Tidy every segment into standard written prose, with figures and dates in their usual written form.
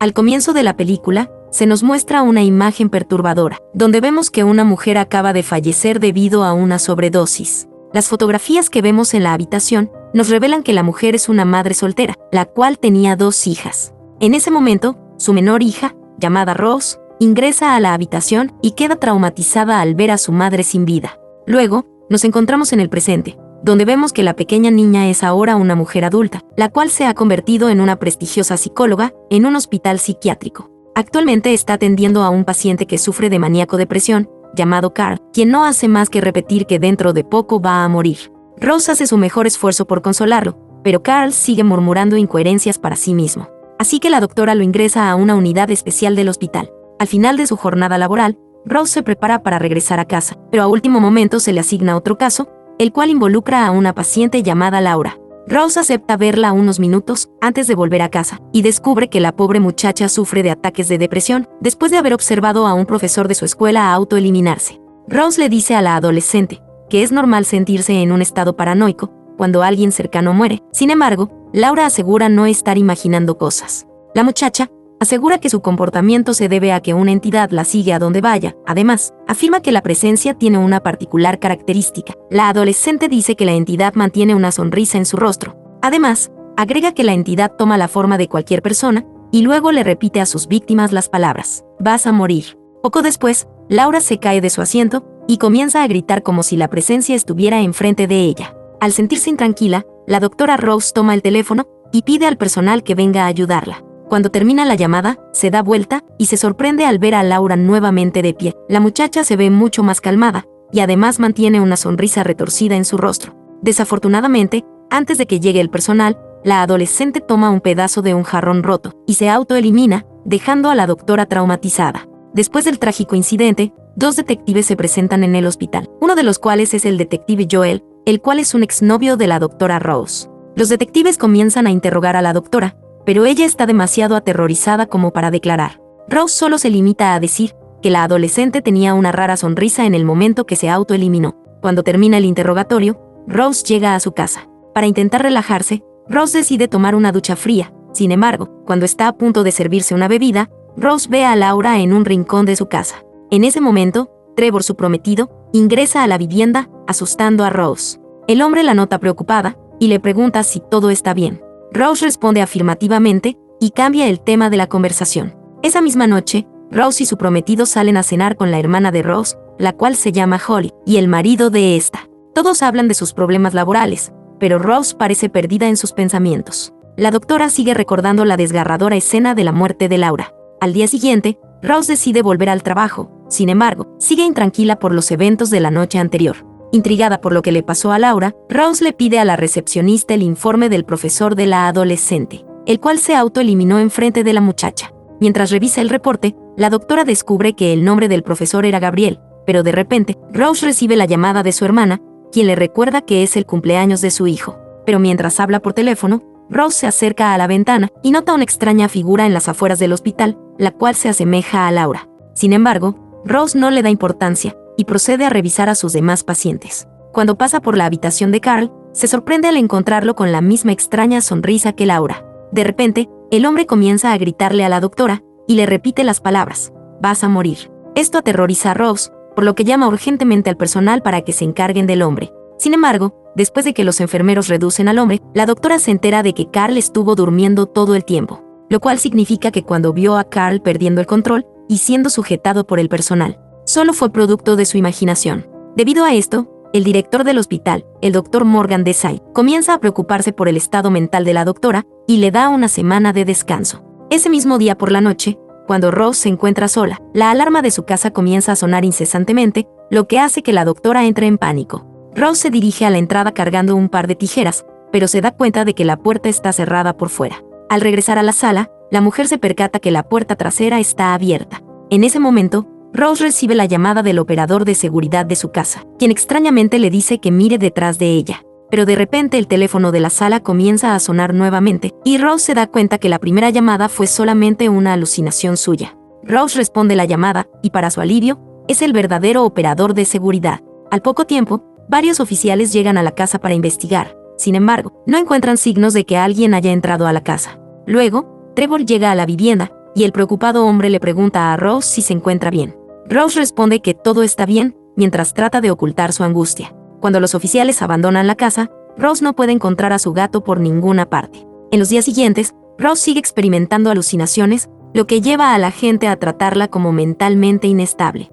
Al comienzo de la película, se nos muestra una imagen perturbadora, donde vemos que una mujer acaba de fallecer debido a una sobredosis. Las fotografías que vemos en la habitación nos revelan que la mujer es una madre soltera, la cual tenía 2 hijas. En ese momento, su menor hija, llamada Rose, ingresa a la habitación y queda traumatizada al ver a su madre sin vida. Luego, nos encontramos en el presente, donde vemos que la pequeña niña es ahora una mujer adulta, la cual se ha convertido en una prestigiosa psicóloga en un hospital psiquiátrico. Actualmente está atendiendo a un paciente que sufre de maníaco-depresión, llamado Carl, quien no hace más que repetir que dentro de poco va a morir. Rose hace su mejor esfuerzo por consolarlo, pero Carl sigue murmurando incoherencias para sí mismo. Así que la doctora lo ingresa a una unidad especial del hospital. Al final de su jornada laboral, Rose se prepara para regresar a casa, pero a último momento se le asigna otro caso, el cual involucra a una paciente llamada Laura. Rose acepta verla unos minutos antes de volver a casa y descubre que la pobre muchacha sufre de ataques de depresión después de haber observado a un profesor de su escuela autoeliminarse. Rose le dice a la adolescente que es normal sentirse en un estado paranoico cuando alguien cercano muere. Sin embargo, Laura asegura no estar imaginando cosas. La muchacha asegura que su comportamiento se debe a que una entidad la sigue a donde vaya. Además, afirma que la presencia tiene una particular característica. La adolescente dice que la entidad mantiene una sonrisa en su rostro. Además, agrega que la entidad toma la forma de cualquier persona y luego le repite a sus víctimas las palabras: vas a morir. Poco después, Laura se cae de su asiento y comienza a gritar como si la presencia estuviera enfrente de ella. Al sentirse intranquila, la doctora Rose toma el teléfono y pide al personal que venga a ayudarla. Cuando termina la llamada, se da vuelta y se sorprende al ver a Laura nuevamente de pie. La muchacha se ve mucho más calmada y además mantiene una sonrisa retorcida en su rostro. Desafortunadamente, antes de que llegue el personal, la adolescente toma un pedazo de un jarrón roto y se autoelimina, dejando a la doctora traumatizada. Después del trágico incidente, 2 detectives se presentan en el hospital, uno de los cuales es el detective Joel, el cual es un exnovio de la doctora Rose. Los detectives comienzan a interrogar a la doctora, pero ella está demasiado aterrorizada como para declarar. Rose solo se limita a decir que la adolescente tenía una rara sonrisa en el momento que se autoeliminó. Cuando termina el interrogatorio, Rose llega a su casa. Para intentar relajarse, Rose decide tomar una ducha fría. Sin embargo, cuando está a punto de servirse una bebida, Rose ve a Laura en un rincón de su casa. En ese momento, Trevor, su prometido, ingresa a la vivienda, asustando a Rose. El hombre la nota preocupada y le pregunta si todo está bien. Rose responde afirmativamente y cambia el tema de la conversación. Esa misma noche, Rose y su prometido salen a cenar con la hermana de Rose, la cual se llama Holly, y el marido de esta. Todos hablan de sus problemas laborales, pero Rose parece perdida en sus pensamientos. La doctora sigue recordando la desgarradora escena de la muerte de Laura. Al día siguiente, Rose decide volver al trabajo. Sin embargo, sigue intranquila por los eventos de la noche anterior. Intrigada por lo que le pasó a Laura, Rose le pide a la recepcionista el informe del profesor de la adolescente, el cual se autoeliminó enfrente de la muchacha. Mientras revisa el reporte, la doctora descubre que el nombre del profesor era Gabriel, pero de repente, Rose recibe la llamada de su hermana, quien le recuerda que es el cumpleaños de su hijo. Pero mientras habla por teléfono, Rose se acerca a la ventana y nota una extraña figura en las afueras del hospital, la cual se asemeja a Laura. Sin embargo, Rose no le da importancia y procede a revisar a sus demás pacientes. Cuando pasa por la habitación de Carl, se sorprende al encontrarlo con la misma extraña sonrisa que Laura. De repente, el hombre comienza a gritarle a la doctora y le repite las palabras: vas a morir. Esto aterroriza a Rose, por lo que llama urgentemente al personal para que se encarguen del hombre. Sin embargo, después de que los enfermeros reducen al hombre, la doctora se entera de que Carl estuvo durmiendo todo el tiempo, lo cual significa que cuando vio a Carl perdiendo el control y siendo sujetado por el personal, solo fue producto de su imaginación. Debido a esto, el director del hospital, el Dr. Morgan Desai, comienza a preocuparse por el estado mental de la doctora y le da una semana de descanso. Ese mismo día por la noche, cuando Rose se encuentra sola, la alarma de su casa comienza a sonar incesantemente, lo que hace que la doctora entre en pánico. Rose se dirige a la entrada cargando un par de tijeras, pero se da cuenta de que la puerta está cerrada por fuera. Al regresar a la sala, la mujer se percata que la puerta trasera está abierta. En ese momento, Rose recibe la llamada del operador de seguridad de su casa, quien extrañamente le dice que mire detrás de ella. Pero de repente el teléfono de la sala comienza a sonar nuevamente, y Rose se da cuenta que la primera llamada fue solamente una alucinación suya. Rose responde la llamada, y para su alivio, es el verdadero operador de seguridad. Al poco tiempo, varios oficiales llegan a la casa para investigar. Sin embargo, no encuentran signos de que alguien haya entrado a la casa. Luego, Trevor llega a la vivienda y el preocupado hombre le pregunta a Rose si se encuentra bien. Rose responde que todo está bien, mientras trata de ocultar su angustia. Cuando los oficiales abandonan la casa, Rose no puede encontrar a su gato por ninguna parte. En los días siguientes, Rose sigue experimentando alucinaciones, lo que lleva a la gente a tratarla como mentalmente inestable.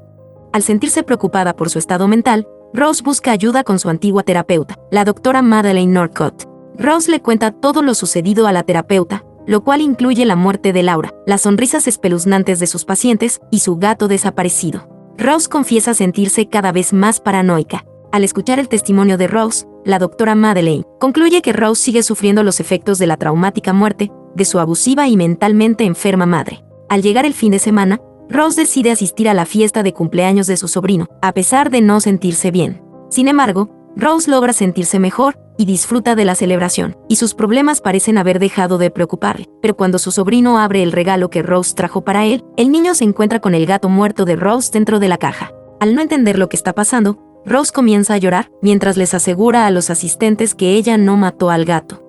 Al sentirse preocupada por su estado mental, Rose busca ayuda con su antigua terapeuta, la doctora Madeleine Northcott. Rose le cuenta todo lo sucedido a la terapeuta, lo cual incluye la muerte de Laura, las sonrisas espeluznantes de sus pacientes y su gato desaparecido. Rose confiesa sentirse cada vez más paranoica. Al escuchar el testimonio de Rose, la doctora Madeleine concluye que Rose sigue sufriendo los efectos de la traumática muerte de su abusiva y mentalmente enferma madre. Al llegar el fin de semana, Rose decide asistir a la fiesta de cumpleaños de su sobrino, a pesar de no sentirse bien. Sin embargo, Rose logra sentirse mejor y disfruta de la celebración, y sus problemas parecen haber dejado de preocuparle. Pero cuando su sobrino abre el regalo que Rose trajo para él, el niño se encuentra con el gato muerto de Rose dentro de la caja. Al no entender lo que está pasando, Rose comienza a llorar, mientras les asegura a los asistentes que ella no mató al gato.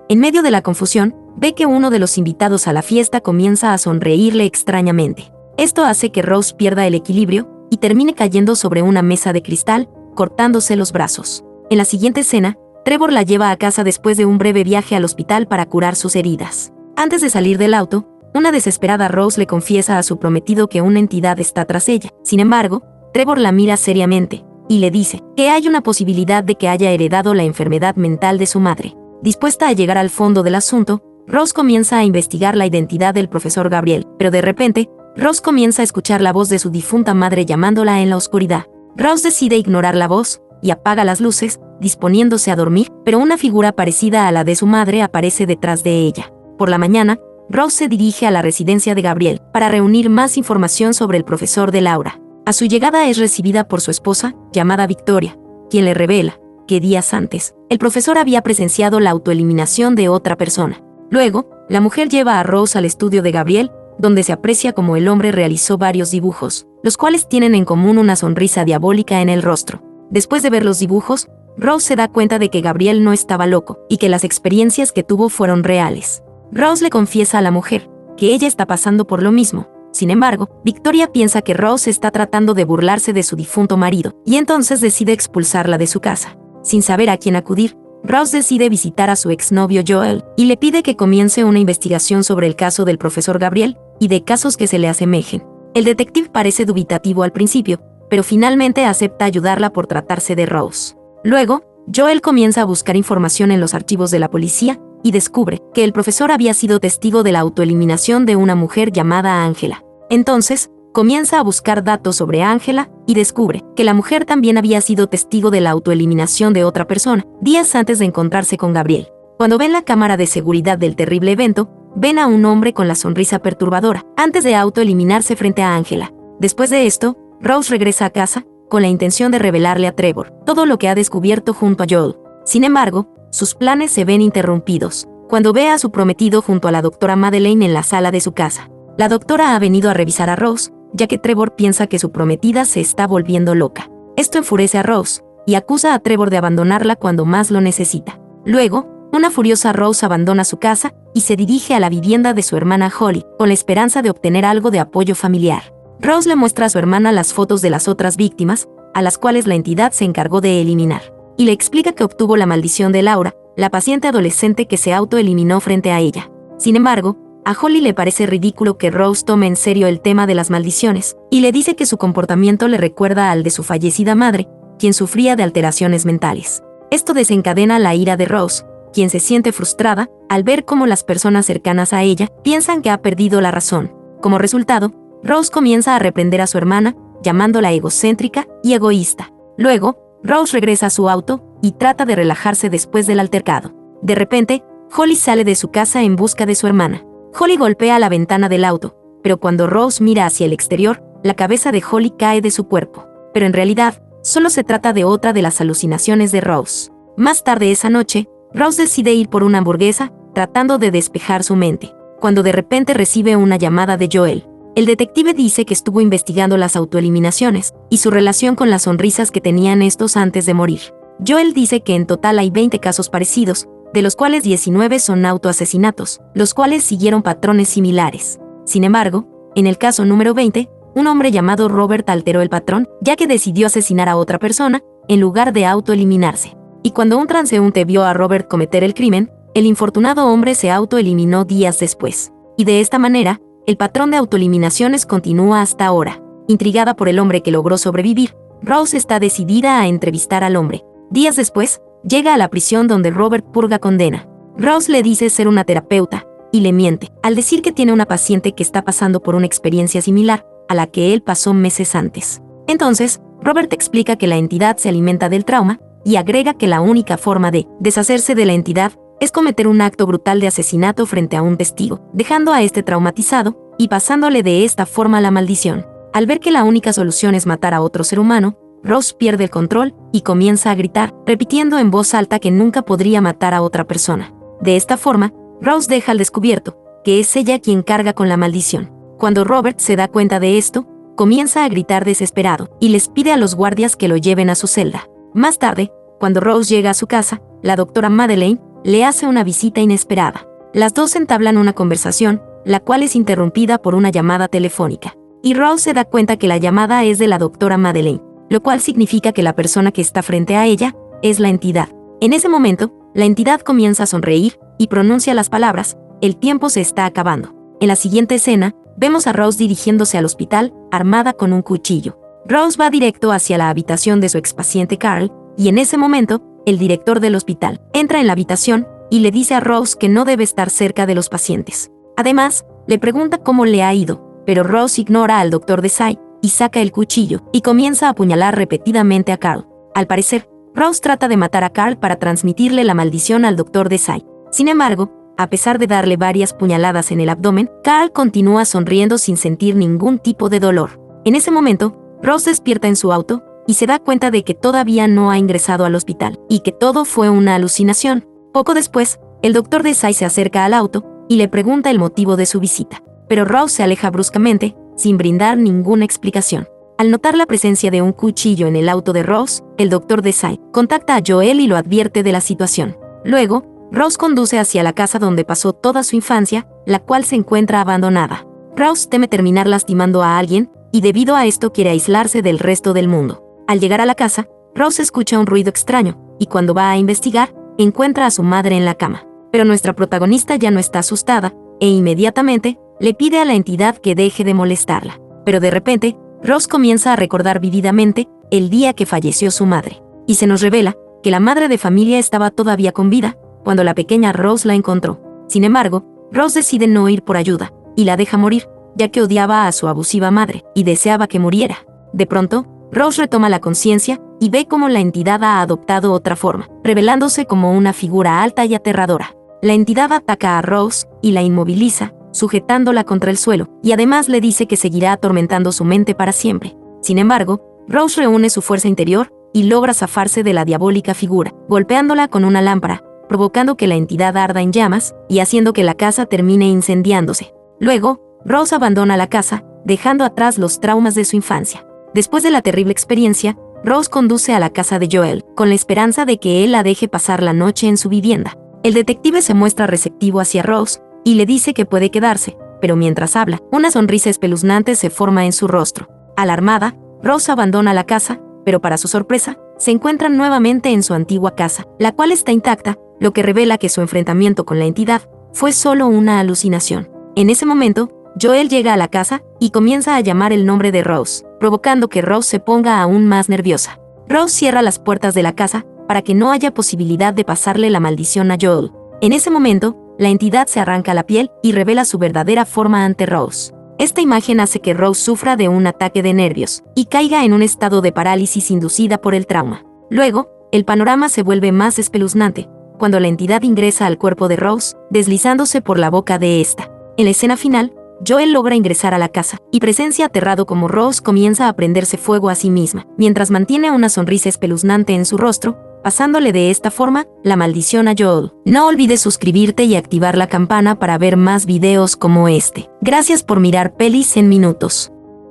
En medio de la confusión, ve que uno de los invitados a la fiesta comienza a sonreírle extrañamente. Esto hace que Rose pierda el equilibrio y termine cayendo sobre una mesa de cristal, cortándose los brazos. En la siguiente escena, Trevor la lleva a casa después de un breve viaje al hospital para curar sus heridas. Antes de salir del auto, una desesperada Rose le confiesa a su prometido que una entidad está tras ella. Sin embargo, Trevor la mira seriamente y le dice que hay una posibilidad de que haya heredado la enfermedad mental de su madre. Dispuesta a llegar al fondo del asunto, Rose comienza a investigar la identidad del profesor Gabriel, pero de repente, Rose comienza a escuchar la voz de su difunta madre llamándola en la oscuridad. Rose decide ignorar la voz y apaga las luces, disponiéndose a dormir, pero una figura parecida a la de su madre aparece detrás de ella. Por la mañana, Rose se dirige a la residencia de Gabriel para reunir más información sobre el profesor de Laura. A su llegada es recibida por su esposa, llamada Victoria, quien le revela que días antes, el profesor había presenciado la autoeliminación de otra persona. Luego, la mujer lleva a Rose al estudio de Gabriel, donde se aprecia cómo el hombre realizó varios dibujos, los cuales tienen en común una sonrisa diabólica en el rostro. Después de ver los dibujos, Rose se da cuenta de que Gabriel no estaba loco y que las experiencias que tuvo fueron reales. Rose le confiesa a la mujer que ella está pasando por lo mismo. Sin embargo, Victoria piensa que Rose está tratando de burlarse de su difunto marido y entonces decide expulsarla de su casa. Sin saber a quién acudir, Rose decide visitar a su exnovio Joel y le pide que comience una investigación sobre el caso del profesor Gabriel y de casos que se le asemejen. El detective parece dubitativo al principio, pero finalmente acepta ayudarla por tratarse de Rose. Luego, Joel comienza a buscar información en los archivos de la policía y descubre que el profesor había sido testigo de la autoeliminación de una mujer llamada Ángela. Entonces, comienza a buscar datos sobre Ángela y descubre que la mujer también había sido testigo de la autoeliminación de otra persona, días antes de encontrarse con Gabriel. Cuando ven la cámara de seguridad del terrible evento, ven a un hombre con la sonrisa perturbadora, antes de autoeliminarse frente a Ángela. Después de esto, Rose regresa a casa, con la intención de revelarle a Trevor todo lo que ha descubierto junto a Joel. Sin embargo, sus planes se ven interrumpidos cuando ve a su prometido junto a la doctora Madeleine en la sala de su casa. La doctora ha venido a revisar a Rose, ya que Trevor piensa que su prometida se está volviendo loca. Esto enfurece a Rose, y acusa a Trevor de abandonarla cuando más lo necesita. Luego, una furiosa Rose abandona su casa y se dirige a la vivienda de su hermana Holly, con la esperanza de obtener algo de apoyo familiar. Rose le muestra a su hermana las fotos de las otras víctimas, a las cuales la entidad se encargó de eliminar, y le explica que obtuvo la maldición de Laura, la paciente adolescente que se autoeliminó frente a ella. Sin embargo, a Holly le parece ridículo que Rose tome en serio el tema de las maldiciones, y le dice que su comportamiento le recuerda al de su fallecida madre, quien sufría de alteraciones mentales. Esto desencadena la ira de Rose, quien se siente frustrada al ver cómo las personas cercanas a ella piensan que ha perdido la razón. Como resultado, Rose comienza a reprender a su hermana, llamándola egocéntrica y egoísta. Luego, Rose regresa a su auto y trata de relajarse después del altercado. De repente, Holly sale de su casa en busca de su hermana. Holly golpea la ventana del auto, pero cuando Rose mira hacia el exterior, la cabeza de Holly cae de su cuerpo. Pero en realidad, solo se trata de otra de las alucinaciones de Rose. Más tarde esa noche, Rose decide ir por una hamburguesa, tratando de despejar su mente, cuando de repente recibe una llamada de Joel. El detective dice que estuvo investigando las autoeliminaciones y su relación con las sonrisas que tenían estos antes de morir. Joel dice que en total hay 20 casos parecidos, de los cuales 19 son autoasesinatos, los cuales siguieron patrones similares. Sin embargo, en el caso número 20, un hombre llamado Robert alteró el patrón, ya que decidió asesinar a otra persona, en lugar de autoeliminarse. Y cuando un transeúnte vio a Robert cometer el crimen, el infortunado hombre se autoeliminó días después. Y de esta manera, el patrón de autoeliminaciones continúa hasta ahora. Intrigada por el hombre que logró sobrevivir, Rose está decidida a entrevistar al hombre. Días después, llega a la prisión donde Robert purga condena. Rose le dice ser una terapeuta, y le miente, al decir que tiene una paciente que está pasando por una experiencia similar a la que él pasó meses antes. Entonces, Robert explica que la entidad se alimenta del trauma, y agrega que la única forma de deshacerse de la entidad es cometer un acto brutal de asesinato frente a un testigo, dejando a este traumatizado y pasándole de esta forma la maldición. Al ver que la única solución es matar a otro ser humano, Rose pierde el control y comienza a gritar, repitiendo en voz alta que nunca podría matar a otra persona. De esta forma, Rose deja al descubierto que es ella quien carga con la maldición. Cuando Robert se da cuenta de esto, comienza a gritar desesperado y les pide a los guardias que lo lleven a su celda. Más tarde, cuando Rose llega a su casa, la doctora Madeleine le hace una visita inesperada. Las dos entablan una conversación, la cual es interrumpida por una llamada telefónica. Y Rose se da cuenta que la llamada es de la doctora Madeleine, lo cual significa que la persona que está frente a ella es la entidad. En ese momento, la entidad comienza a sonreír y pronuncia las palabras: "El tiempo se está acabando". En la siguiente escena, vemos a Rose dirigiéndose al hospital, armada con un cuchillo. Rose va directo hacia la habitación de su expaciente Carl, y en ese momento, el director del hospital entra en la habitación y le dice a Rose que no debe estar cerca de los pacientes. Además, le pregunta cómo le ha ido, pero Rose ignora al doctor Desai y saca el cuchillo y comienza a apuñalar repetidamente a Carl. Al parecer, Rose trata de matar a Carl para transmitirle la maldición al doctor Desai. Sin embargo, a pesar de darle varias puñaladas en el abdomen, Carl continúa sonriendo sin sentir ningún tipo de dolor. En ese momento, Rose despierta en su auto y se da cuenta de que todavía no ha ingresado al hospital y que todo fue una alucinación. Poco después, el doctor Desai se acerca al auto y le pregunta el motivo de su visita, pero Rose se aleja bruscamente, sin brindar ninguna explicación. Al notar la presencia de un cuchillo en el auto de Rose, el doctor Desai contacta a Joel y lo advierte de la situación. Luego, Rose conduce hacia la casa donde pasó toda su infancia, la cual se encuentra abandonada. Rose teme terminar lastimando a alguien, y debido a esto quiere aislarse del resto del mundo. Al llegar a la casa, Rose escucha un ruido extraño, y cuando va a investigar, encuentra a su madre en la cama. Pero nuestra protagonista ya no está asustada, e inmediatamente le pide a la entidad que deje de molestarla. Pero de repente, Rose comienza a recordar vívidamente el día que falleció su madre, y se nos revela que la madre de familia estaba todavía con vida cuando la pequeña Rose la encontró. Sin embargo, Rose decide no ir por ayuda, y la deja morir, ya que odiaba a su abusiva madre, y deseaba que muriera. De pronto, Rose retoma la conciencia, y ve cómo la entidad ha adoptado otra forma, revelándose como una figura alta y aterradora. La entidad ataca a Rose, y la inmoviliza, sujetándola contra el suelo, y además le dice que seguirá atormentando su mente para siempre. Sin embargo, Rose reúne su fuerza interior, y logra zafarse de la diabólica figura, golpeándola con una lámpara, provocando que la entidad arda en llamas, y haciendo que la casa termine incendiándose. Luego, Rose abandona la casa, dejando atrás los traumas de su infancia. Después de la terrible experiencia, Rose conduce a la casa de Joel, con la esperanza de que él la deje pasar la noche en su vivienda. El detective se muestra receptivo hacia Rose, y le dice que puede quedarse, pero mientras habla, una sonrisa espeluznante se forma en su rostro. Alarmada, Rose abandona la casa, pero para su sorpresa, se encuentran nuevamente en su antigua casa, la cual está intacta, lo que revela que su enfrentamiento con la entidad fue solo una alucinación. En ese momento, Joel llega a la casa y comienza a llamar el nombre de Rose, provocando que Rose se ponga aún más nerviosa. Rose cierra las puertas de la casa para que no haya posibilidad de pasarle la maldición a Joel. En ese momento, la entidad se arranca la piel y revela su verdadera forma ante Rose. Esta imagen hace que Rose sufra de un ataque de nervios y caiga en un estado de parálisis inducida por el trauma. Luego, el panorama se vuelve más espeluznante cuando la entidad ingresa al cuerpo de Rose, deslizándose por la boca de esta. En la escena final, Joel logra ingresar a la casa y presencia aterrado como Rose comienza a prenderse fuego a sí misma, mientras mantiene una sonrisa espeluznante en su rostro, pasándole de esta forma la maldición a Joel. No olvides suscribirte y activar la campana para ver más videos como este. Gracias por mirar Pelis en Minutos.